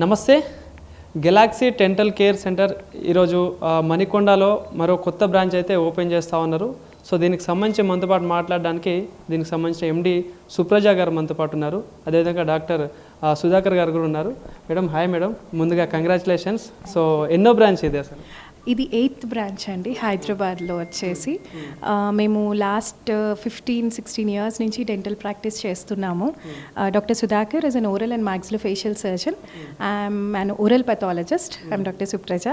నమస్తే. Galaxy Dental care centre ఈరోజు మణికొండలో మరో కొత్త బ్రాంచ్ అయితే ఓపెన్ చేస్తూ ఉన్నారు. సో దీనికి సంబంధించి మనతో పాటు మాట్లాడడానికి దీనికి సంబంధించిన ఎండి సుప్రజ గారు మనతో పాటు ఉన్నారు. అదేవిధంగా డాక్టర్ సుధాకర్ గారు కూడా ఉన్నారు. మేడం హాయ్ మేడం, ముందుగా కంగ్రాచులేషన్స్. సో ఎన్నో బ్రాంచ్ ఇది అసలు? ఇది 8th బ్రాంచ్ అండి హైదరాబాద్లో వచ్చేసి. మేము లాస్ట్ 15-16 ఇయర్స్ నుంచి డెంటల్ ప్రాక్టీస్ చేస్తున్నాము. Doctor Sudhakar is an oral and maxillofacial surgeon. I'm an oral pathologist. I'm doctor Supraja.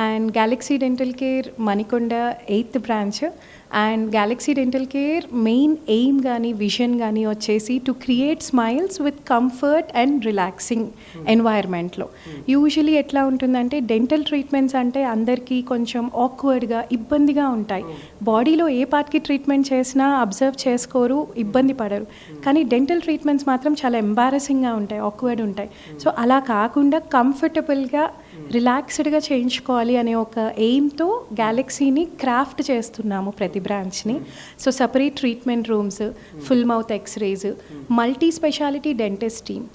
And Galaxy Dental Care Manikonda 8th branch. And Galaxy Dental Care main aim కానీ vision కానీ వచ్చేసి to create smiles with comfort and relaxing ఎన్వైర్మెంట్లో. Usually ఎట్లా ఉంటుందంటే dental treatments అంటే అందరికీ కొంచెం ఆక్వర్డ్గా ఇబ్బందిగా ఉంటాయి. బాడీలో ఏ పార్ట్కి ట్రీట్మెంట్ చేసినా అబ్జర్వ్ చేసుకోరు, ఇబ్బంది పడరు. కానీ డెంటల్ ట్రీట్మెంట్స్ మాత్రం చాలా ఎంబారసింగ్గా ఉంటాయి, ఆక్వర్డ్ ఉంటాయి. సో అలా కాకుండా కంఫర్టబుల్గా రిలాక్స్డ్గా చేయించుకోవాలి అనే ఒక ఎయిమ్తో గెలాక్సీని క్రాఫ్ట్ చేస్తున్నాము ప్రతి బ్రాంచ్ని. So separate treatment rooms, full mouth x-rays, multi speciality dentist team.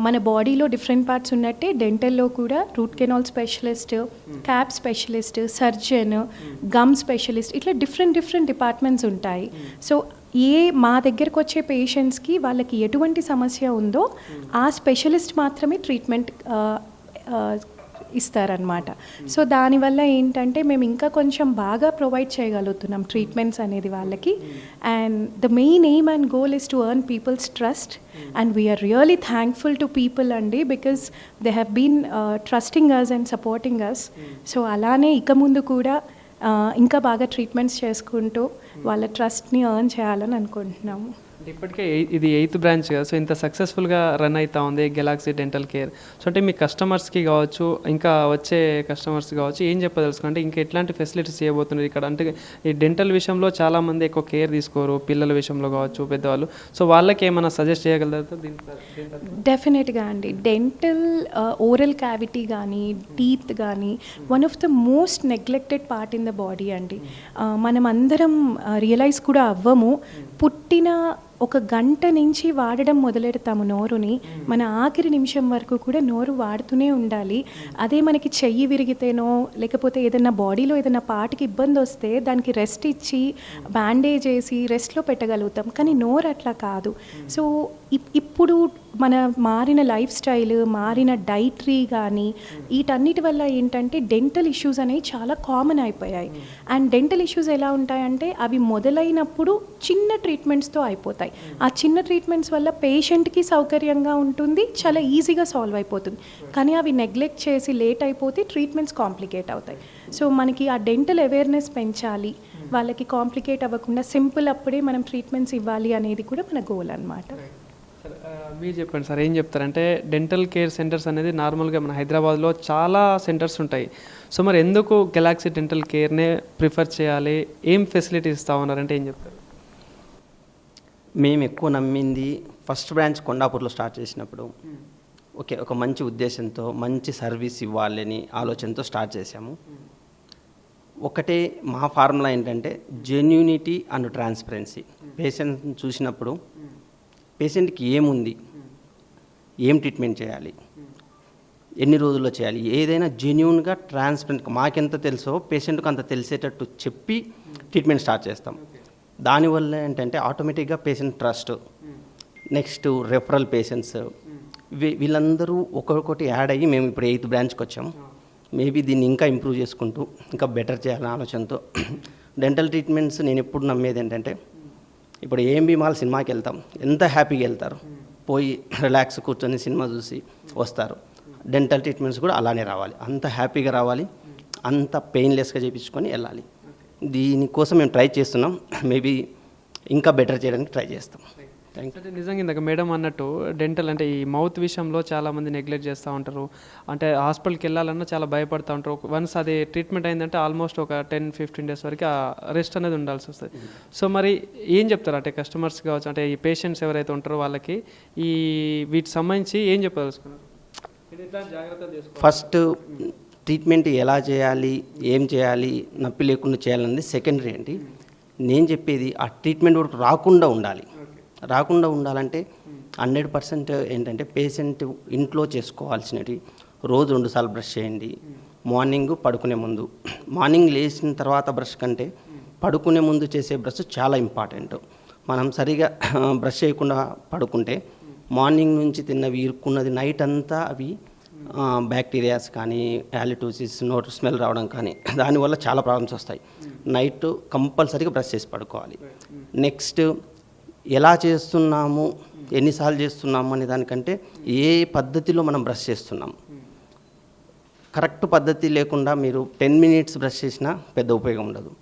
మన బాడీలో డిఫరెంట్ పార్ట్స్ ఉన్నట్టే డెంటల్లో కూడా root canal specialist, cap specialist, surgeon, gum specialist, ఇట్లా డిఫరెంట్ డిపార్ట్మెంట్స్ ఉంటాయి. సో మా దగ్గరకు వచ్చే పేషెంట్స్కి వాళ్ళకి ఎటువంటి సమస్య ఉందో ఆ స్పెషలిస్ట్ మాత్రమే ట్రీట్మెంట్ ఇస్తారనమాట. సో దానివల్ల ఏంటంటే మేము ఇంకా కొంచెం బాగా ప్రొవైడ్ చేయగలుగుతున్నాం ట్రీట్మెంట్స్ అనేది వాళ్ళకి. And the main aim and goal is to earn people's trust. And we are really thankful to people అండి, because they have been trusting us and supporting us. So అలానే ఇక ముందు కూడా ఇంకా బాగా ట్రీట్మెంట్స్ చేసుకుంటూ వాళ్ళ ట్రస్ట్ని ఎర్న్ చేయాలని అనుకుంటున్నాము. ఇప్పటికే ఇది 8th బ్రాంచ్ కదా, సో ఇంత సక్సెస్ఫుల్గా రన్ అవుతా ఉంది గెలాక్సీ డెంటల్ కేర్. సో అంటే మీ కస్టమర్స్కి కావచ్చు, ఇంకా వచ్చే కస్టమర్స్ కావచ్చు, ఏం చెప్పదలుచుకుంటే ఇంకా ఎట్లాంటి ఫెసిలిటీస్ చేయబోతున్నారు ఇక్కడ? అంటే ఈ డెంటల్ విషయంలో చాలామంది ఎక్కువ కేర్ తీసుకోరు, పిల్లల విషయంలో కావచ్చు, పెద్దవాళ్ళు. సో వాళ్ళకి ఏమైనా సజెస్ట్ చేయగలుగుతారు దీనికి? డెఫినెట్గా అండి. డెంటల్ ఓరల్ క్యావిటీ కానీ టీత్ కానీ one of the most neglected part in the body అండి. మనం అందరం రియలైజ్ కూడా అవ్వము. పుట్టిన ఒక గంట నుంచి వాడడం మొదలెడతాము నోరుని, మన ఆఖరి నిమిషం వరకు కూడా నోరు వాడుతూనే ఉండాలి. అదే మనకి చెయ్యి విరిగితేనో లేకపోతే ఏదైనా బాడీలో ఏదైనా పార్ట్కి ఇబ్బంది వస్తే దానికి రెస్ట్ ఇచ్చి బ్యాండేజ్ వేసి రెస్ట్లో పెట్టగలుగుతాం. కానీ నోరు అట్లా కాదు. సో ఇప్పుడు మన మారిన లైఫ్ స్టైల్, మారిన డైటరీ కానీ వీటన్నిటి వల్ల ఏంటంటే డెంటల్ ఇష్యూస్ అనేవి చాలా కామన్ అయిపోయాయి. అండ్ డెంటల్ ఇష్యూస్ ఎలా ఉంటాయంటే అవి మొదలైనప్పుడు చిన్న ట్రీట్మెంట్స్తో అయిపోతాయి. ఆ చిన్న ట్రీట్మెంట్స్ వల్ల పేషెంట్కి సౌకర్యంగా ఉంటుంది, చాలా ఈజీగా సాల్వ్ అయిపోతుంది. కానీ అవి నెగ్లెక్ట్ చేసి లేట్ అయిపోతే ట్రీట్మెంట్స్ కాంప్లికేట్ అవుతాయి. సో మనకి ఆ డెంటల్ అవేర్నెస్ పెంచాలి, వాళ్ళకి కాంప్లికేట్ అవ్వకుండా సింపుల్ అప్పుడే మనం ట్రీట్మెంట్స్ ఇవ్వాలి అనేది కూడా మన గోల్ అన్నమాట. మీరు చెప్పండి సార్, ఏం చెప్తారంటే డెంటల్ కేర్ సెంటర్స్ అనేది నార్మల్గా మన హైదరాబాద్లో చాలా సెంటర్స్ ఉంటాయి. సో మరి ఎందుకు గెలాక్సీ డెంటల్ కేర్నే ప్రిఫర్ చేయాలి? ఏం ఫెసిలిటీస్ ఇస్తా ఉన్నారంటే ఏం చెప్తారు? మేము ఎక్కువ నమ్మింది ఫస్ట్ బ్రాంచ్ కొండాపూర్లో స్టార్ట్ చేసినప్పుడు ఒక మంచి ఉద్దేశంతో మంచి సర్వీస్ ఇవ్వాలని ఆలోచనతో స్టార్ట్ చేశాము. ఒకటే మా ఫార్ములా ఏంటంటే జెన్యూనిటీ అండ్ ట్రాన్స్పరెన్సీ. పేషెంట్ని చూసినప్పుడు పేషెంట్కి ఏముంది, ఏం ట్రీట్మెంట్ చేయాలి, ఎన్ని రోజుల్లో చేయాలి, ఏదైనా జెన్యూన్గా ట్రాన్స్పరెంట్గా మాకెంత తెలుసో పేషెంట్కి అంత తెలిసేటట్టు చెప్పి ట్రీట్మెంట్ స్టార్ట్ చేస్తాం. దానివల్ల ఏంటంటే ఆటోమేటిక్గా patient trust, next referral patients, వీళ్ళందరూ ఒక్కొక్కటి యాడ్ అయ్యి మేము ఇప్పుడు 8th బ్రాంచ్కి వచ్చాం. మేబీ దీన్ని ఇంకా ఇంప్రూవ్ చేసుకుంటూ ఇంకా బెటర్ చేయాలనే ఆలోచనతో డెంటల్ ట్రీట్మెంట్స్ నేను ఎప్పుడు నమ్మేది ఏంటంటే, ఇప్పుడు ఏఎంబీ మాల్ సినిమాకి వెళ్తాం, ఎంత హ్యాపీగా వెళ్తారు, పోయి రిలాక్స్ కూర్చొని సినిమా చూసి వస్తారు. డెంటల్ ట్రీట్మెంట్స్ కూడా అలానే రావాలి, అంత హ్యాపీగా రావాలి, అంత పెయిన్లెస్గా చేయించుకొని వెళ్ళాలి. దీనికోసం మేము ట్రై చేస్తున్నాం. మేబీ ఇంకా బెటర్ చేయడానికి ట్రై చేస్తాం. అంటే నిజంగా ఇందాక మేడం అన్నట్టు డెంటల్ అంటే ఈ మౌత్ విషయంలో చాలామంది నెగ్లెక్ట్ చేస్తూ ఉంటారు. అంటే హాస్పిటల్కి వెళ్ళాలన్నా చాలా భయపడుతూ ఉంటారు. వన్స్ అది ట్రీట్మెంట్ అయిందంటే ఆల్మోస్ట్ ఒక 10-15 డేస్ వరకు ఆ రెస్ట్ అనేది ఉండాల్సి వస్తుంది. సో మరి ఏం చెప్తారు అంటే కస్టమర్స్ కావచ్చు, అంటే ఈ పేషెంట్స్ ఎవరైతే ఉంటారో వాళ్ళకి ఈ వీటికి సంబంధించి ఏం చెప్పదలుచుకున్నారు? ఫస్ట్ ట్రీట్మెంట్ ఎలా చేయాలి, ఏం చేయాలి, నొప్పి లేకుండా చేయాలన్నది సెకండరీ అండి. నేను చెప్పేది ఆ ట్రీట్మెంట్ వరకు రాకుండా ఉండాలి. రాకుండా ఉండాలంటే 100% ఏంటంటే పేషెంట్ ఇంట్లో చేసుకోవాల్సినవి రోజు 2 సార్లు బ్రష్ చేయండి. మార్నింగ్ పడుకునే ముందు, మార్నింగ్ లేచిన తర్వాత బ్రష్ కంటే పడుకునే ముందు చేసే బ్రష్ చాలా ఇంపార్టెంట్. మనం సరిగా బ్రష్ చేయకుండా పడుకుంటే మార్నింగ్ నుంచి తిన్నవి ఇరుక్కున్నది నైట్ అంతా అవి బ్యాక్టీరియాస్ కానీ యాలిటోసిస్, నోట్ స్మెల్ రావడం కానీ దానివల్ల చాలా ప్రాబ్లమ్స్ వస్తాయి. నైట్ కంపల్సరీగా బ్రష్ చేసి పడుకోవాలి. నెక్స్ట్ ఎలా చేస్తున్నాము, ఎన్నిసార్లు చేస్తున్నాము అనే దానికంటే ఏ పద్ధతిలో మనం బ్రష్ చేస్తున్నాం. కరెక్ట్ పద్ధతి లేకుండా మీరు 10 మినిట్స్ బ్రష్ చేసినా పెద్ద ఉపయోగం ఉండదు.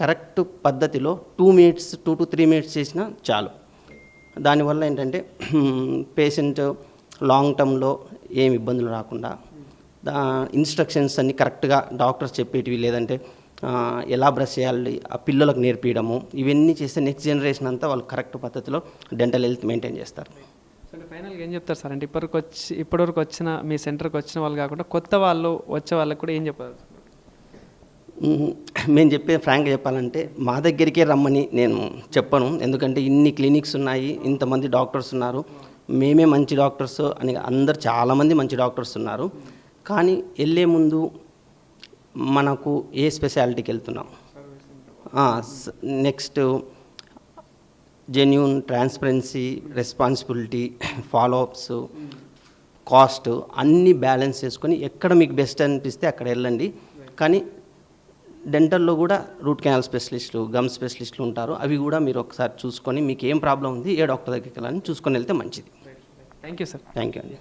కరెక్ట్ పద్ధతిలో 2 మినిట్స్ 2 to 3 మినిట్స్ చేసినా చాలు. దానివల్ల ఏంటంటే పేషెంట్ లాంగ్ టర్మ్లో ఏమి ఇబ్బందులు రాకుండా ఇన్స్ట్రక్షన్స్ అన్నీ కరెక్ట్గా డాక్టర్స్ చెప్పేటివి, లేదంటే ఎలా బ్రష్ చేయాలి ఆ పిల్లలకు నేర్పించడము, ఇవన్నీ చేస్తే నెక్స్ట్ జనరేషన్ అంతా వాళ్ళు కరెక్ట్ పద్ధతిలో డెంటల్ హెల్త్ మెయింటైన్ చేస్తారు. అంటే ఫైనల్గా ఏం చెప్తారు సార్? అంటే ఇప్పటివరకు వచ్చిన మీ సెంటర్కి వచ్చిన వాళ్ళు కాకుండా కొత్త వాళ్ళు వచ్చే వాళ్ళకి కూడా ఏం చెప్పారు? మేము ఫ్రాంక్గా చెప్పాలంటే మా దగ్గరికే రమ్మని నేను చెప్పను. ఎందుకంటే ఇన్ని క్లినిక్స్ ఉన్నాయి, ఇంతమంది డాక్టర్స్ ఉన్నారు, మేమే మంచి డాక్టర్స్ అని అందరు చాలామంది మంచి డాక్టర్స్ ఉన్నారు. కానీ వెళ్ళే ముందు మనకు ఏ స్పెషాలిటీకి వెళ్తున్నాం, next genuine, transparency, responsibility, follow-ups, cost అన్నీ బ్యాలెన్స్ చేసుకొని ఎక్కడ మీకు బెస్ట్ అనిపిస్తే అక్కడ వెళ్ళండి. కానీ డెంటల్లో కూడా రూట్ కెనాల్ స్పెషలిస్టులు, గమ్ స్పెషలిస్టులు ఉంటారు. అవి కూడా మీరు ఒకసారి చూసుకొని మీకు ఏం ప్రాబ్లం ఉంది, ఏ డాక్టర్ దగ్గరికి వెళ్ళాలని చూసుకొని వెళ్తే మంచిది. Thank you sir. Thank you అండి.